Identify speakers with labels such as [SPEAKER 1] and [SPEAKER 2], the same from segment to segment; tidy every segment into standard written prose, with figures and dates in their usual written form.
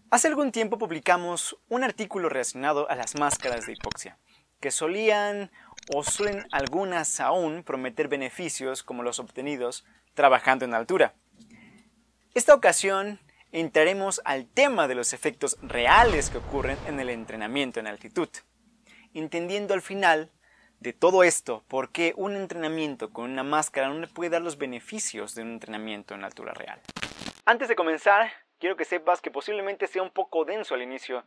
[SPEAKER 1] Hace algún tiempo publicamos un artículo relacionado a las máscaras de hipoxia, que solían o suelen algunas aún prometer beneficios como los obtenidos trabajando en altura. Esta ocasión entraremos al tema de los efectos reales que ocurren en el entrenamiento en altitud, entendiendo al final de todo esto por qué un entrenamiento con una máscara no le puede dar los beneficios de un entrenamiento en altura real. Antes de comenzar, quiero que sepas que posiblemente sea un poco denso al inicio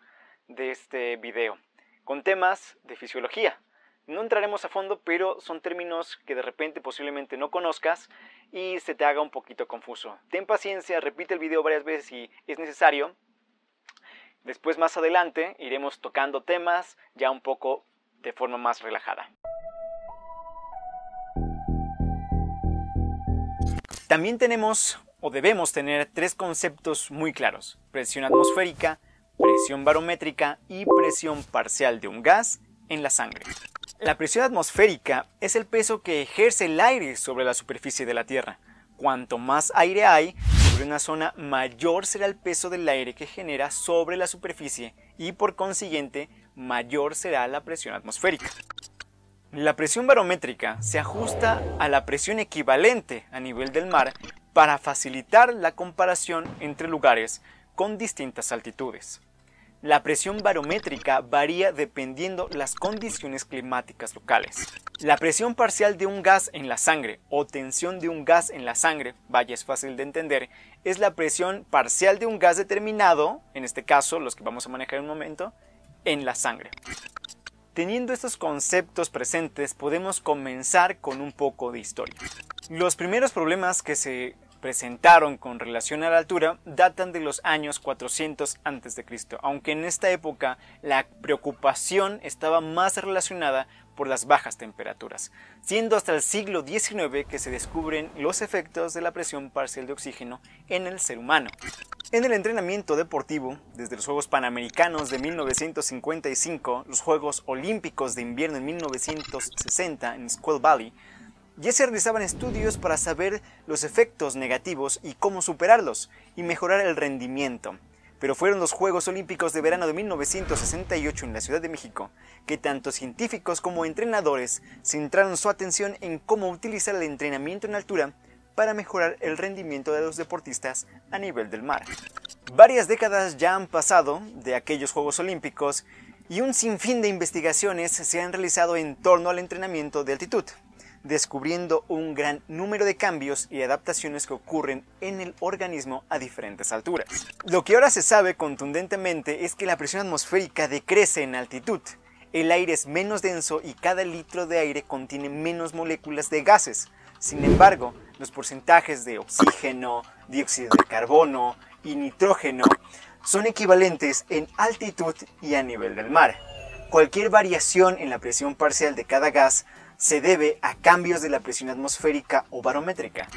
[SPEAKER 1] de este video, con temas de fisiología. No entraremos a fondo, pero son términos que de repente posiblemente no conozcas y se te haga un poquito confuso. Ten paciencia, repite el video varias veces si es necesario. Después, más adelante, iremos tocando temas ya un poco de forma más relajada. También tenemos o debemos tener tres conceptos muy claros: presión atmosférica, presión barométrica y presión parcial de un gas en la sangre. La presión atmosférica es el peso que ejerce el aire sobre la superficie de la Tierra. Cuanto más aire hay sobre una zona, mayor será el peso del aire que genera sobre la superficie y por consiguiente mayor será la presión atmosférica. La presión barométrica se ajusta a la presión equivalente a nivel del mar para facilitar la comparación entre lugares con distintas altitudes. La presión barométrica varía dependiendo las condiciones climáticas locales. La presión parcial de un gas en la sangre o tensión de un gas en la sangre, vaya, es fácil de entender, es la presión parcial de un gas determinado, en este caso los que vamos a manejar en un momento, en la sangre. Teniendo estos conceptos presentes, podemos comenzar con un poco de historia. Los primeros problemas que se presentaron con relación a la altura datan de los años 400 a.C., aunque en esta época la preocupación estaba más relacionada por las bajas temperaturas, siendo hasta el siglo XIX que se descubren los efectos de la presión parcial de oxígeno en el ser humano. En el entrenamiento deportivo, desde los Juegos Panamericanos de 1955, los Juegos Olímpicos de Invierno en 1960 en Squaw Valley, ya se realizaban estudios para saber los efectos negativos y cómo superarlos y mejorar el rendimiento. Pero fueron los Juegos Olímpicos de Verano de 1968 en la Ciudad de México que tanto científicos como entrenadores centraron su atención en cómo utilizar el entrenamiento en altura para mejorar el rendimiento de los deportistas a nivel del mar. Varias décadas ya han pasado de aquellos Juegos Olímpicos y un sinfín de investigaciones se han realizado en torno al entrenamiento de altitud, descubriendo un gran número de cambios y adaptaciones que ocurren en el organismo a diferentes alturas. Lo que ahora se sabe contundentemente es que la presión atmosférica decrece en altitud. El aire es menos denso y cada litro de aire contiene menos moléculas de gases. Sin embargo, los porcentajes de oxígeno, dióxido de carbono y nitrógeno son equivalentes en altitud y a nivel del mar. Cualquier variación en la presión parcial de cada gas se debe a cambios de la presión atmosférica o barométrica.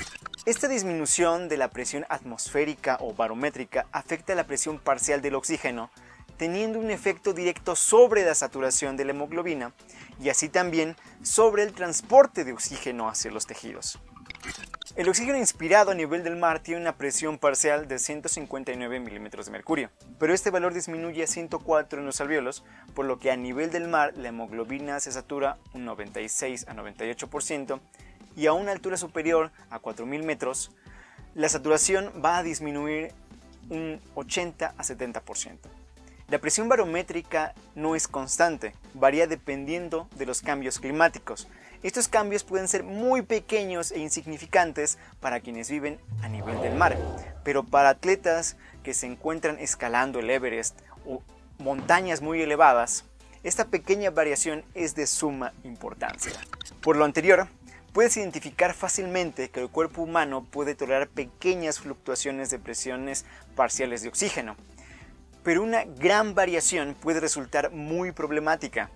[SPEAKER 1] Esta disminución de la presión atmosférica o barométrica afecta a la presión parcial del oxígeno, teniendo un efecto directo sobre la saturación de la hemoglobina y así también sobre el transporte de oxígeno hacia los tejidos. El oxígeno inspirado a nivel del mar tiene una presión parcial de 159 milímetros de mercurio, pero este valor disminuye a 104 en los alvéolos, por lo que a nivel del mar la hemoglobina se satura un 96 a 98% y a una altura superior a 4000 metros, la saturación va a disminuir un 80 a 70%. La presión barométrica no es constante, varía dependiendo de los cambios climáticos. Estos cambios pueden ser muy pequeños e insignificantes para quienes viven a nivel del mar, pero para atletas que se encuentran escalando el Everest o montañas muy elevadas, esta pequeña variación es de suma importancia. Por lo anterior, puedes identificar fácilmente que el cuerpo humano puede tolerar pequeñas fluctuaciones de presiones parciales de oxígeno, pero una gran variación puede resultar muy problemática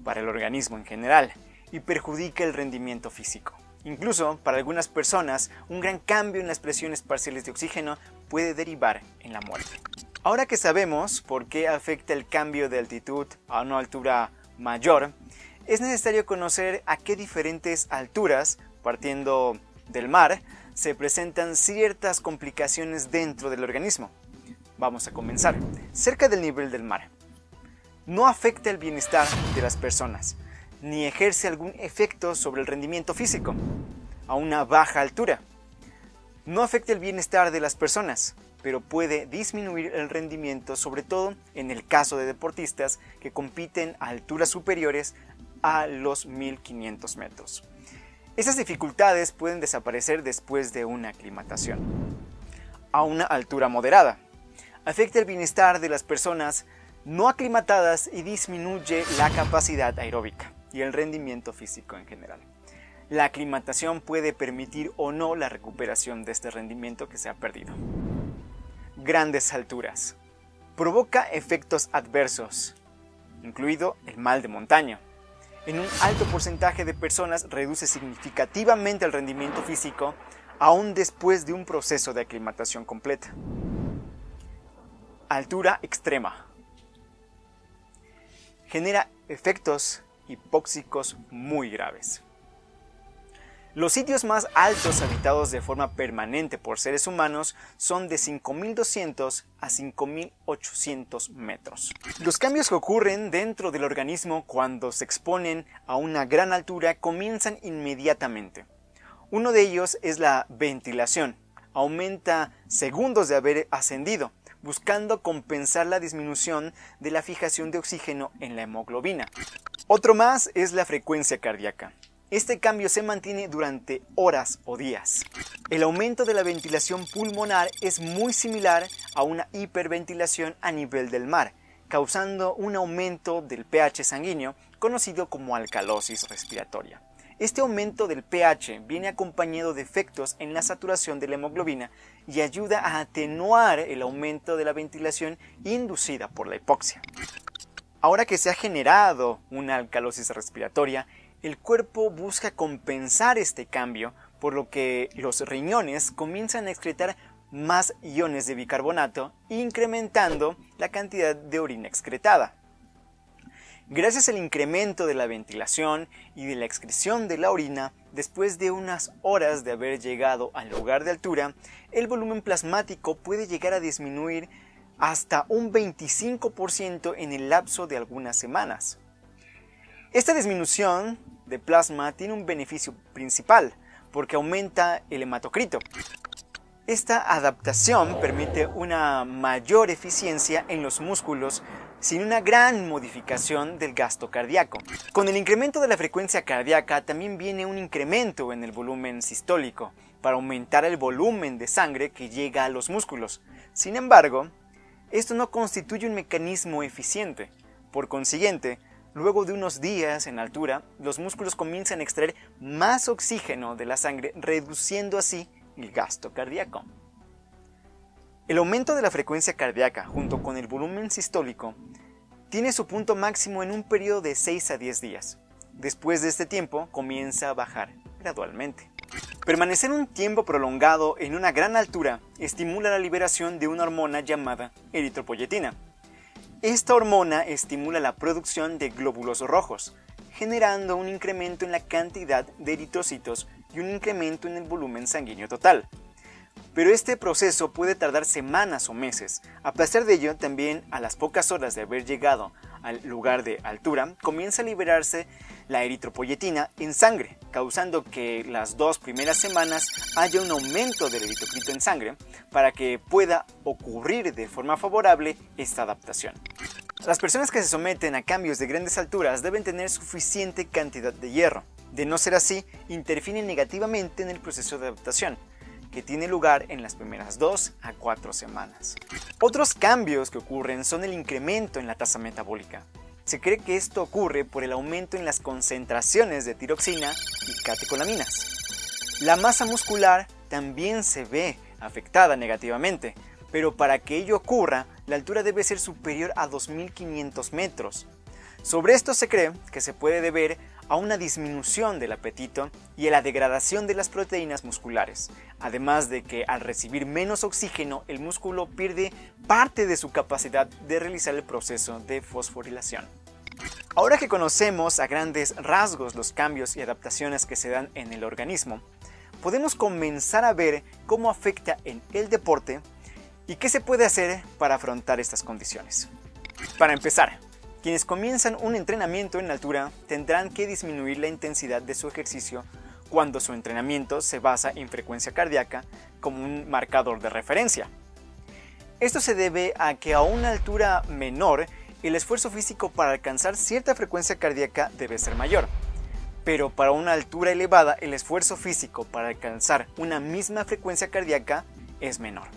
[SPEAKER 1] para el organismo en general y perjudica el rendimiento físico. Incluso para algunas personas, un gran cambio en las presiones parciales de oxígeno puede derivar en la muerte. Ahora que sabemos por qué afecta el cambio de altitud a una altura mayor, es necesario conocer a qué diferentes alturas, partiendo del mar, se presentan ciertas complicaciones dentro del organismo. Vamos a comenzar. Cerca del nivel del mar. No afecta el bienestar de las personas, ni ejerce algún efecto sobre el rendimiento físico a una baja altura. No afecta el bienestar de las personas, pero puede disminuir el rendimiento, sobre todo en el caso de deportistas que compiten a alturas superiores a los 1500 metros. Esas dificultades pueden desaparecer después de una aclimatación. A una altura moderada. Afecta el bienestar de las personas no aclimatadas y disminuye la capacidad aeróbica y el rendimiento físico en general. La aclimatación puede permitir o no la recuperación de este rendimiento que se ha perdido. Grandes alturas. Provoca efectos adversos, incluido el mal de montaña. En un alto porcentaje de personas reduce significativamente el rendimiento físico aún después de un proceso de aclimatación completa. Altura extrema. Genera efectos hipóxicos muy graves. Los sitios más altos habitados de forma permanente por seres humanos son de 5.200 a 5.800 metros. Los cambios que ocurren dentro del organismo cuando se exponen a una gran altura comienzan inmediatamente. Uno de ellos es la ventilación. Aumenta segundos de haber ascendido, buscando compensar la disminución de la fijación de oxígeno en la hemoglobina. Otro más es la frecuencia cardíaca. Este cambio se mantiene durante horas o días. El aumento de la ventilación pulmonar es muy similar a una hiperventilación a nivel del mar, causando un aumento del pH sanguíneo conocido como alcalosis respiratoria. Este aumento del pH viene acompañado de efectos en la saturación de la hemoglobina y ayuda a atenuar el aumento de la ventilación inducida por la hipoxia. Ahora que se ha generado una alcalosis respiratoria, el cuerpo busca compensar este cambio, por lo que los riñones comienzan a excretar más iones de bicarbonato, incrementando la cantidad de orina excretada. Gracias al incremento de la ventilación y de la excreción de la orina, después de unas horas de haber llegado al lugar de altura, el volumen plasmático puede llegar a disminuir hasta un 25% en el lapso de algunas semanas. Esta disminución de plasma tiene un beneficio principal, porque aumenta el hematocrito. Esta adaptación permite una mayor eficiencia en los músculos sin una gran modificación del gasto cardíaco. Con el incremento de la frecuencia cardíaca también viene un incremento en el volumen sistólico, para aumentar el volumen de sangre que llega a los músculos. Sin embargo, esto no constituye un mecanismo eficiente. Por consiguiente, luego de unos días en altura, los músculos comienzan a extraer más oxígeno de la sangre, reduciendo así el gasto cardíaco. El aumento de la frecuencia cardíaca junto con el volumen sistólico tiene su punto máximo en un periodo de 6 a 10 días. Después de este tiempo comienza a bajar gradualmente. Permanecer un tiempo prolongado en una gran altura estimula la liberación de una hormona llamada eritropoyetina. Esta hormona estimula la producción de glóbulos rojos, generando un incremento en la cantidad de eritrocitos y un incremento en el volumen sanguíneo total. Pero este proceso puede tardar semanas o meses. A pesar de ello, también a las pocas horas de haber llegado al lugar de altura, comienza a liberarse la eritropoyetina en sangre, causando que las 2 primeras semanas haya un aumento del eritrocito en sangre para que pueda ocurrir de forma favorable esta adaptación. Las personas que se someten a cambios de grandes alturas deben tener suficiente cantidad de hierro. De no ser así, interfieren negativamente en el proceso de adaptación, que tiene lugar en las primeras 2 a 4 semanas. Otros cambios que ocurren son el incremento en la tasa metabólica. Se cree que esto ocurre por el aumento en las concentraciones de tiroxina y catecolaminas. La masa muscular también se ve afectada negativamente, pero para que ello ocurra, la altura debe ser superior a 2.500 metros. Sobre esto se cree que se puede deber a una disminución del apetito y a la degradación de las proteínas musculares, además de que al recibir menos oxígeno el músculo pierde parte de su capacidad de realizar el proceso de fosforilación. Ahora que conocemos a grandes rasgos los cambios y adaptaciones que se dan en el organismo, podemos comenzar a ver cómo afecta en el deporte ¿Y qué se puede hacer para afrontar estas condiciones? Para empezar, quienes comienzan un entrenamiento en altura tendrán que disminuir la intensidad de su ejercicio cuando su entrenamiento se basa en frecuencia cardíaca como un marcador de referencia. Esto se debe a que a una altura menor, el esfuerzo físico para alcanzar cierta frecuencia cardíaca debe ser mayor, pero para una altura elevada el esfuerzo físico para alcanzar una misma frecuencia cardíaca es menor.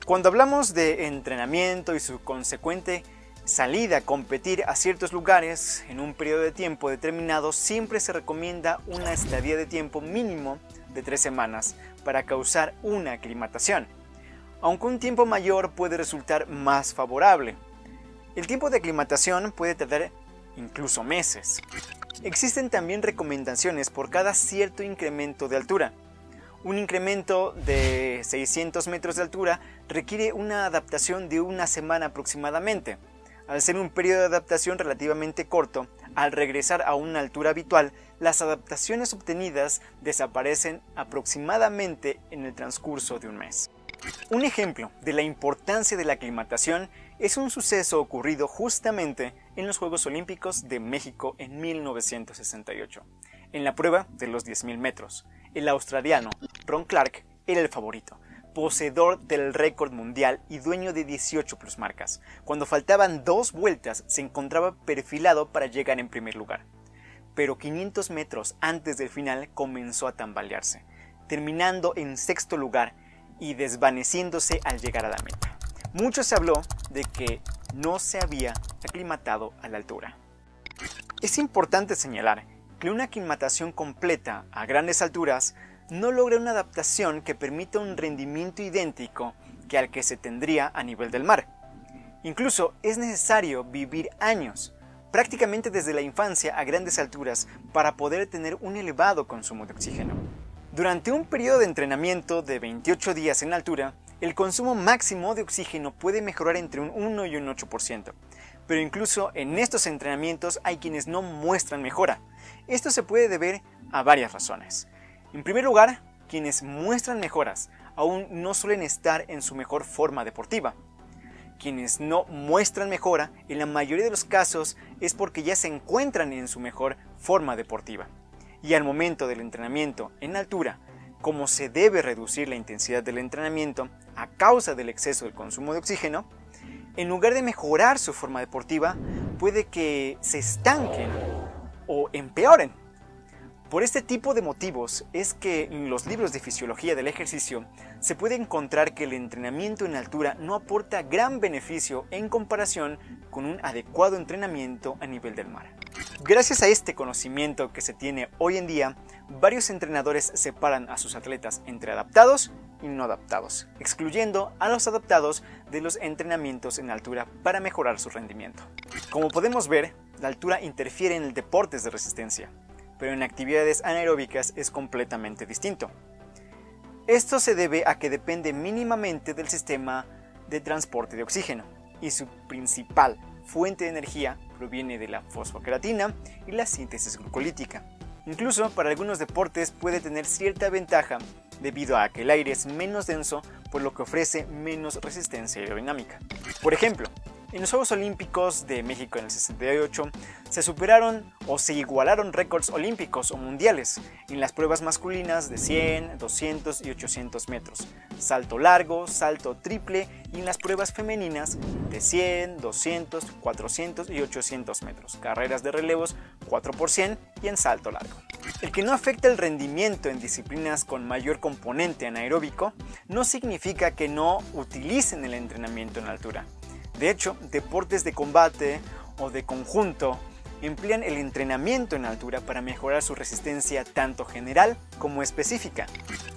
[SPEAKER 1] Cuando hablamos de entrenamiento y su consecuente salida a competir a ciertos lugares en un periodo de tiempo determinado, siempre se recomienda una estadía de tiempo mínimo de 3 semanas para causar una aclimatación, aunque un tiempo mayor puede resultar más favorable. El tiempo de aclimatación puede tardar incluso meses. Existen también recomendaciones por cada cierto incremento de altura. Un incremento de 600 metros de altura requiere una adaptación de una semana aproximadamente. Al ser un periodo de adaptación relativamente corto, al regresar a una altura habitual, las adaptaciones obtenidas desaparecen aproximadamente en el transcurso de un mes. Un ejemplo de la importancia de la aclimatación es un suceso ocurrido justamente en los Juegos Olímpicos de México en 1968, en la prueba de los 10.000 metros. El australiano Ron Clarke era el favorito, poseedor del récord mundial y dueño de 18 plusmarcas. Cuando faltaban 2 vueltas se encontraba perfilado para llegar en primer lugar, pero 500 metros antes del final comenzó a tambalearse, terminando en 6º lugar y desvaneciéndose al llegar a la meta. Mucho se habló de que no se había aclimatado a la altura. Es importante señalar que una aclimatación completa a grandes alturas no logra una adaptación que permita un rendimiento idéntico que al que se tendría a nivel del mar. Incluso es necesario vivir años, prácticamente desde la infancia a grandes alturas, para poder tener un elevado consumo de oxígeno. Durante un periodo de entrenamiento de 28 días en altura, el consumo máximo de oxígeno puede mejorar entre un 1 y un 8%, pero incluso en estos entrenamientos hay quienes no muestran mejora. Esto se puede deber a varias razones. En primer lugar, quienes muestran mejoras aún no suelen estar en su mejor forma deportiva. Quienes no muestran mejora, en la mayoría de los casos, es porque ya se encuentran en su mejor forma deportiva. Y al momento del entrenamiento en altura, como se debe reducir la intensidad del entrenamiento a causa del exceso del consumo de oxígeno, en lugar de mejorar su forma deportiva, puede que se estanquen o empeoren. Por este tipo de motivos es que en los libros de fisiología del ejercicio se puede encontrar que el entrenamiento en altura no aporta gran beneficio en comparación con un adecuado entrenamiento a nivel del mar. Gracias a este conocimiento que se tiene hoy en día, varios entrenadores separan a sus atletas entre adaptados y no adaptados, excluyendo a los adaptados de los entrenamientos en altura para mejorar su rendimiento. Como podemos ver, la altura interfiere en el deportes de resistencia, pero en actividades anaeróbicas es completamente distinto. Esto se debe a que depende mínimamente del sistema de transporte de oxígeno, y su principal fuente de energía proviene de la fosfocreatina y la síntesis glucolítica. Incluso para algunos deportes puede tener cierta ventaja debido a que el aire es menos denso, por lo que ofrece menos resistencia aerodinámica. Por ejemplo, en los Juegos Olímpicos de México en el 68 se superaron o se igualaron récords olímpicos o mundiales en las pruebas masculinas de 100, 200 y 800 metros, salto largo, salto triple, y en las pruebas femeninas de 100, 200, 400 y 800 metros, carreras de relevos 4x100 y en salto largo. El que no afecta el rendimiento en disciplinas con mayor componente anaeróbico no significa que no utilicen el entrenamiento en altura. De hecho, deportes de combate o de conjunto emplean el entrenamiento en altura para mejorar su resistencia tanto general como específica.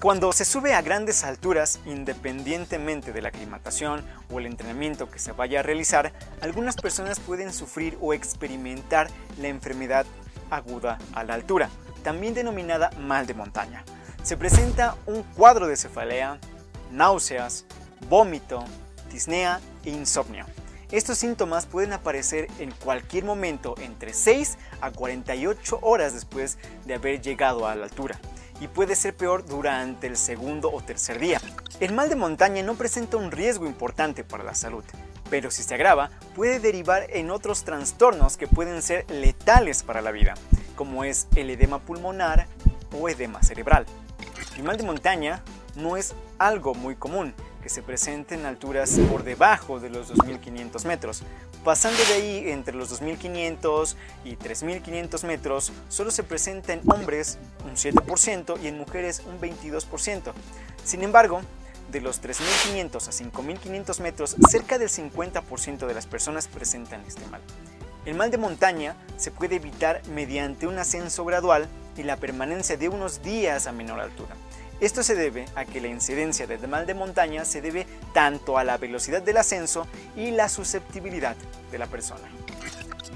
[SPEAKER 1] Cuando se sube a grandes alturas, independientemente de la aclimatación o el entrenamiento que se vaya a realizar, algunas personas pueden sufrir o experimentar la enfermedad aguda a la altura, también denominada mal de montaña. Se presenta un cuadro de cefalea, náuseas, vómito, disnea e insomnio. Estos síntomas pueden aparecer en cualquier momento entre 6 a 48 horas después de haber llegado a la altura, y puede ser peor durante el segundo o tercer día. El mal de montaña no presenta un riesgo importante para la salud, pero si se agrava puede derivar en otros trastornos que pueden ser letales para la vida, como es el edema pulmonar o edema cerebral. El mal de montaña no es algo muy común que se presente en alturas por debajo de los 2.500 metros. Pasando de ahí entre los 2.500 y 3.500 metros, solo se presenta en hombres un 7% y en mujeres un 22%. Sin embargo, de los 3.500 a 5.500 metros, cerca del 50% de las personas presentan este mal. El mal de montaña se puede evitar mediante un ascenso gradual y la permanencia de unos días a menor altura. Esto se debe a que la incidencia del mal de montaña se debe tanto a la velocidad del ascenso y la susceptibilidad de la persona.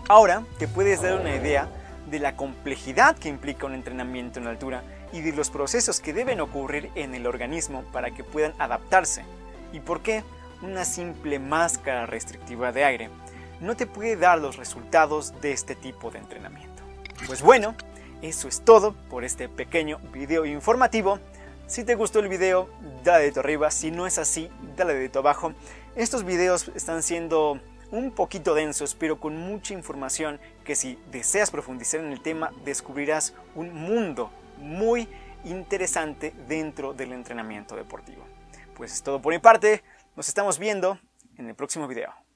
[SPEAKER 1] Ahora te puedes dar una idea de la complejidad que implica un entrenamiento en altura y de los procesos que deben ocurrir en el organismo para que puedan adaptarse, y por qué una simple máscara restrictiva de aire no te puede dar los resultados de este tipo de entrenamiento. Pues bueno, eso es todo por este pequeño video informativo. Si te gustó el video, dale dedito arriba. Si no es así, dale dedito abajo. Estos videos están siendo un poquito densos, pero con mucha información que si deseas profundizar en el tema, descubrirás un mundo muy interesante dentro del entrenamiento deportivo. Pues es todo por mi parte. Nos estamos viendo en el próximo video.